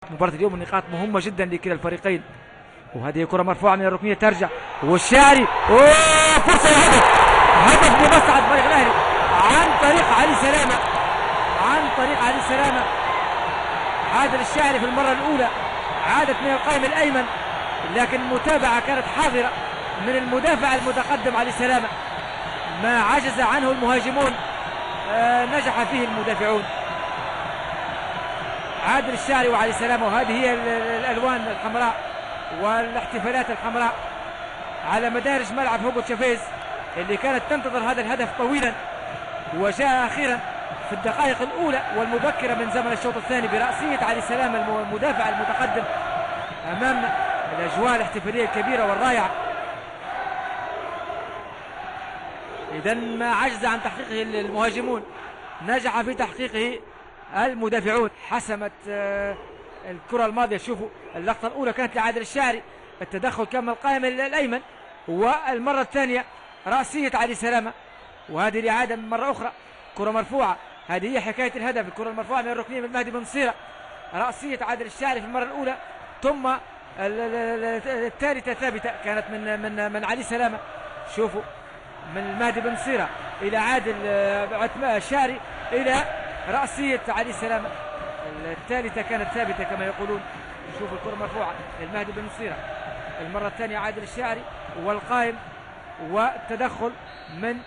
مباراة اليوم النقاط مهمة جدا لكلا الفريقين، وهذه كرة مرفوعة من الركنية ترجع والشاعري فرصة لهدف، هدف لمصعد فريق الأهلي عن طريق علي سلامة، عادل الشاعري في المرة الأولى عادت من القائم الأيمن، لكن المتابعة كانت حاضرة من المدافع المتقدم علي سلامة، ما عجز عنه المهاجمون نجح فيه المدافعون. عادل الشاعري وعلي سلامة، وهذه هي الألوان الحمراء والاحتفالات الحمراء على مدارج ملعب هوجو تشافيز اللي كانت تنتظر هذا الهدف طويلا، وجاء أخيرا في الدقائق الأولى والمبكرة من زمن الشوط الثاني برأسية علي سلامة المدافع المتقدم. أمامنا الأجواء الاحتفالية الكبيرة والرائعة. إذا ما عجز عن تحقيقه المهاجمون نجح في تحقيقه المدافعون. حسمت الكرة الماضية، شوفوا اللقطة الأولى كانت لعادل الشاعري، التدخل كان من القائم الأيمن، والمرة الثانية رأسية علي سلامة، وهذه الإعادة من مرة أخرى كرة مرفوعة. هذه هي حكاية الهدف، الكرة المرفوعة من الركنية من مهدي بن نصيرة، رأسية عادل الشاعري في المرة الأولى، ثم الثالثة ثابتة كانت من علي سلامة. شوفوا من مهدي بن نصيرة إلى عادل الشاعري إلى رأسية علي سلامة، الثالثة كانت ثابتة كما يقولون. شوفوا الكرة مرفوعة المهدي بن نصيرة، المرة الثانية عادل الشاعري والقائم، والتدخل من